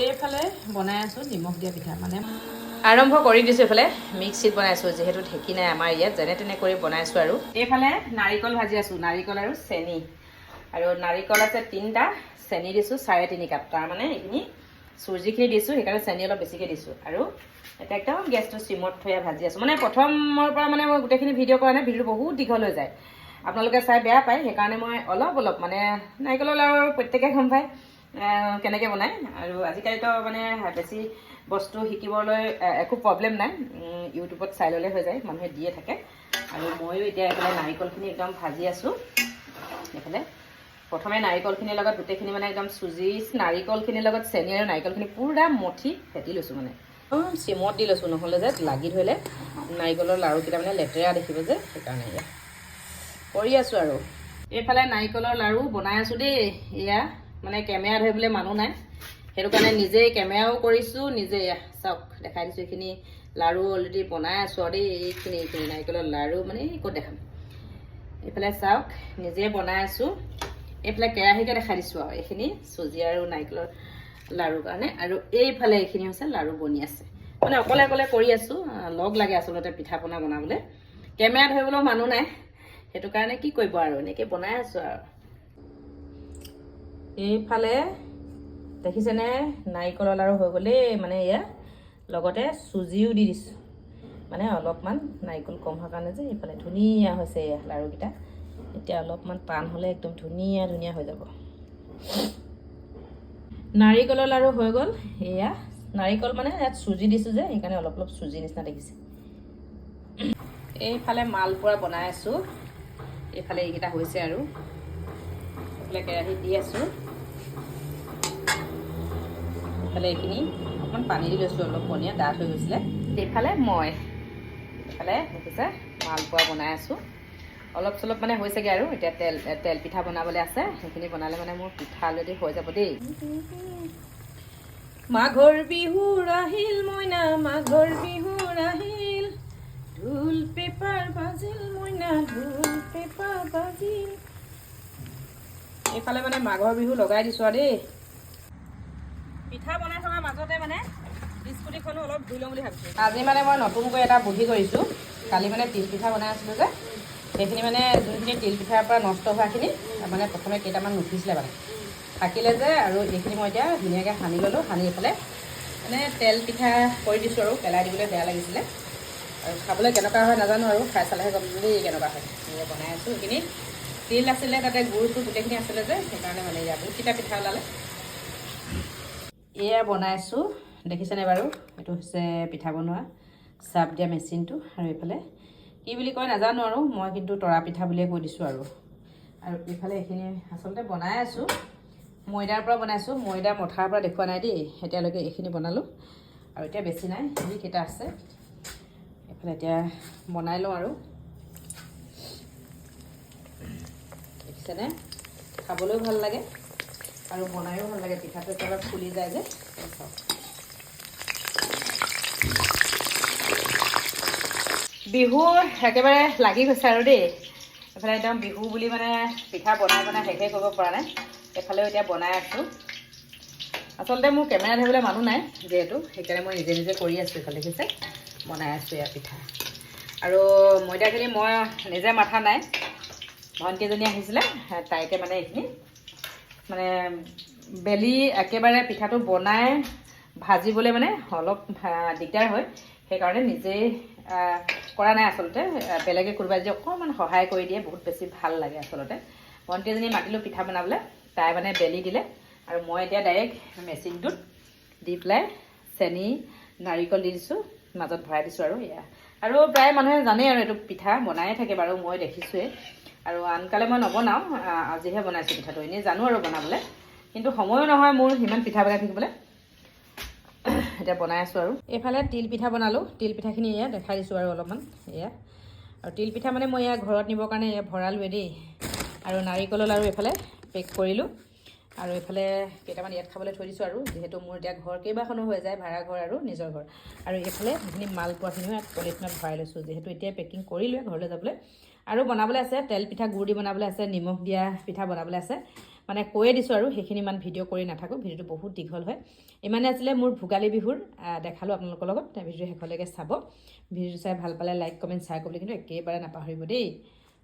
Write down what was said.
এইফালে বনাই আছোঁ নিমখ দিয়া পিঠা মানে আৰম্ভ কৰি দিছোঁ। এইফালে মিক্সিত বনাইছোঁ, যিহেতু ঢেঁকী নাই আমাৰ ইয়াত, যেনে তেনে কৰি বনাইছোঁ। আৰু এইফালে নাৰিকল ভাজি আছোঁ, নাৰিকল আৰু চেনি। আৰু নাৰিকল আছে 3টা, চেনি দিছোঁ 3.5 কাপ। তাৰমানে এইখিনি চুজিখিনি দিছোঁ, সেইকাৰণে চেনি অলপ বেছিকৈ দিছোঁ। আৰু এতিয়া একদম গেছটো চিমত থৈ ভাজি আছোঁ। মানে প্ৰথমৰ পৰা মানে মই গোটেইখিনি ভিডিঅ' কৰা নাই, ভিডিঅ'টো বহুত দীঘল হৈ যায়, আপোনালোকে চাই বেয়া পায়। সেইকাৰণে মই অলপ মানে নাৰিকলৰ লাৰু প্ৰত্যেকে গম পায় কেনেকৈ বনায়। আৰু আজিকালিতো মানে বেছি বস্তু শিকিবলৈ একো প্ৰব্লেম নাই, ইউটিউবত চাই ল'লে হৈ যায়, মানুহে দিয়ে থাকে। আৰু ময়ো এতিয়া এইফালে নাৰিকলখিনি একদম ভাজি আছোঁ। এইফালে প্ৰথমে নাৰিকলখিনিৰ লগত গোটেইখিনি মানে একদম চুজি নাৰিকলখিনিৰ লগত চেনি আৰু নাৰিকলখিনি পূৰা মঠি ফেটি লৈছোঁ। মানে চিমত দি লৈছোঁ, নহ'লে যে লাগি ধৰিলে নাৰিকলৰ লাৰুকেইটা মানে লেতেৰা দেখিব যে, সেইকাৰণে এয়া কৰি আছোঁ। আৰু এইফালে নাৰিকলৰ লাৰু বনাই আছোঁ দেই। এয়া মানে কেমেৰা ধৰিবলৈ মানুহ নাই, সেইটো কাৰণে নিজেই কেমেৰাও কৰিছোঁ, নিজে চাওক দেখাই দিছোঁ। এইখিনি লাৰু অলৰেডি বনাই আছোঁ আৰু দেই। এইখিনি নাৰিকলৰ লাৰু মানে ক'ত দেখাম, এইফালে চাওক নিজে বনাই আছোঁ। এইফালে কেৰাহীকে দেখাই দিছোঁ আৰু এইখিনি চুজি আৰু নাৰিকলৰ লাৰুৰ কাৰণে। আৰু এইফালে এইখিনি হৈছে লাৰু বনি আছে, মানে অকলে অকলে কৰি আছোঁ। লগ লাগে আচলতে পিঠা পনা বনাবলৈ, কেমেৰা ধৰিবলৈও মানুহ নাই, সেইটো কাৰণে কি কৰিব আৰু এনেকৈ বনাই আছোঁ। আৰু এইফালে দেখিছেনে নাৰিকলৰ লাৰু হৈ গ'লেই, মানে এয়া লগতে চুজিও দি দিছোঁ, মানে অলপমান নাৰিকল কম হোৱাৰ কাৰণে যে। এইফালে ধুনীয়া হৈছে এয়া লাৰুকেইটা। এতিয়া অলপমান টান হ'লে একদম ধুনীয়া ধুনীয়া হৈ যাব। নাৰিকলৰ লাৰু হৈ গ'ল। এয়া নাৰিকল মানে ইয়াত চুজি দিছোঁ যে, সেইকাৰণে অলপ অলপ চুজি নিচিনা দেখিছে। এইফালে মালপোৱা বনাই আছোঁ। এইফালে এইকেইটা হৈছে আৰু এইফালে কেৰাহীত দি আছোঁ। এইফালে এইখিনি অকণমান পানী দি লৈছোঁ, অলপ পনীয়া ডাঠ হৈ গৈছিলে। এইফালে মই এইফালে দেখিছে মালপোৱা বনাই আছোঁ। অলপ চলপ মানে হৈছেগৈ আৰু এতিয়া তেল পিঠা বনাবলৈ আছে। সেইখিনি বনালে মানে মোৰ পিঠা অলৰেডি হৈ যাব দেই। মাঘৰ বিহুৰ আহিল মইনা, মাঘৰ বিহুৰ আহিল, ঢোল পেপাৰ বাজিল মইনা, ঢোল পেপাৰ বাজিল। এইফালে মানে মাঘৰ বিহু লগাই দিছোঁ আৰু দেই। পিঠা বনাই থকাৰ মাজতে মানে বিস্কুটিখনো অলপ ধুই লওঁ বুলি ভাবিছোঁ। আজি মানে মই নতুনকৈ এটা বুদ্ধি কৰিছোঁ। কালি মানে তিল পিঠা বনাই আছিলোঁ যে, সেইখিনি মানে যোনখিনি তিল পিঠাৰ পৰা নষ্ট হোৱাখিনি মানে প্ৰথমে কেইটামান নুঠিছিলে মানে থাকিলে যে, আৰু এইখিনি মই এতিয়া ধুনীয়াকৈ সানি ল'লোঁ। সানি এইফালে মানে তেল পিঠা কৰি দিছোঁ আৰু পেলাই দিবলৈ বেয়া লাগিছিলে। আৰু খাবলৈ কেনেকুৱা হয় নাজানো, আৰু খাই চালেহে গম পাব দেই কেনেকুৱা হয়। এনেকৈ বনাই আছোঁ। এইখিনি তিল আছিলে, তাতে গুড় চুৰ গোটেইখিনি আছিলে যে, সেইকাৰণে মানে ইয়াত বহুতকেইটা পিঠা ওলালে। এয়া বনাইছোঁ, দেখিছেনে বাৰু? এইটো হৈছে পিঠা বনোৱা চাপ দিয়া মেচিনটো। আৰু এইফালে কি বুলি কয় নাজানো, আৰু মই কিন্তু তৰা পিঠা বুলিয়ে কৈ দিছোঁ। আৰু এইফালে এইখিনি আচলতে বনাই আছোঁ, ময়দাৰ পৰা বনাইছোঁ। ময়দা মঠাৰ পৰা দেখুওৱা নাই দেই এতিয়ালৈকে। এইখিনি বনালোঁ আৰু এতিয়া বেছি নাই, যিকেইটা আছে। এইফালে এতিয়া বনাই লওঁ আৰু দেখিছেনে, খাবলৈও ভাল লাগে আৰু বনায়ো ভাল লাগে। পিঠাটো একেবাৰে ফুলি যায় যে। বিহু একেবাৰে লাগি গৈছে আৰু দেই। এইফালে একদম বিহু বুলি মানে পিঠা বনাই বনাই শেষে কৰিব পৰা নাই। এইফালেও এতিয়া বনাই আছোঁ। আচলতে মোৰ কেমেৰা ধৰিবলৈ মানুহ নাই যিহেতু, সেইকাৰণে মই নিজে নিজে কৰি আছোঁ। এইফালে দেখিছে বনাই আছোঁ এয়া পিঠা। আৰু ময়দাখিনি মই নিজে মাথা নাই, ভণ্টিজনী আহিছিলে, তাইকে মানে এইখিনি মানে বেলি একেবাৰে পিঠাটো বনাই ভাজিবলৈ মানে অলপ দিগদাৰ হয়। সেইকাৰণে নিজেই কৰা নাই আচলতে। বেলেগে কোনোবাই যদি অকণমান সহায় কৰি দিয়ে বহুত বেছি ভাল লাগে আচলতে। ভণ্টিজনী মাতিলোঁ পিঠা বনাবলৈ, তাই মানে বেলি দিলে। আৰু মই এতিয়া ডাইৰেক্ট মেচিনটোত দি পেলাই চেনি নাৰিকল দি দিছোঁ, মাজত ভৰাই দিছোঁ। আৰু এয়া আৰু প্ৰায় মানুহে জানেই আৰু এইটো পিঠা বনায়ে থাকে বাৰু, মই দেখিছোঁৱেই। আৰু আনকালে মই নবনাওঁ, আজিহে বনাইছোঁ পিঠাটো। এনেই জানো আৰু বনাবলৈ, কিন্তু সময়ো নহয় মোৰ সিমান পিঠা বনাই থাকিবলৈ। এতিয়া বনাই আছোঁ। আৰু এইফালে তিল পিঠা বনালোঁ। তিল পিঠাখিনি এয়া দেখাই দিছোঁ আৰু অলপমান এয়া। আৰু তিল পিঠা মানে মই এয়া ঘৰত নিবৰ কাৰণে এয়া ভৰালোৱে দেই। আৰু নাৰিকলৰ লাৰু এইফালে পেক কৰিলোঁ। আৰু এইফালে কেইটামান ইয়াত খাবলৈ থৈ দিছোঁ। আৰু যিহেতু মোৰ এতিয়া ঘৰ কেইবাখনো হৈ যায়, ভাড়া ঘৰ আৰু নিজৰ ঘৰ। আৰু এইফালে সেইখিনি মালপোৱাখিনিও ইয়াত পলিথিনত ভৰাই লৈছোঁ, যিহেতু এতিয়া পেকিং কৰিলোৱে ঘৰলৈ যাবলৈ। আৰু বনাবলৈ আছে তেল পিঠা, গুড় দি বনাবলৈ আছে, নিমখ দিয়া পিঠা বনাবলৈ আছে। মানে কৈয়ে দিছোঁ আৰু সেইখিনি ইমান ভিডিঅ' কৰি নাথাকোঁ, ভিডিঅ'টো বহুত দীঘল হয়। ইমানে আছিলে মোৰ ভোগালী বিহুৰ দেখালোঁ আপোনালোকৰ লগত। ভিডিঅ'টো শেষলৈকে চাব। ভিডিঅ'টো চাই ভাল পালে লাইক কমেণ্ট শ্বেয়াৰ কৰিবলৈ কিন্তু একেবাৰে নাপাহৰিব দেই।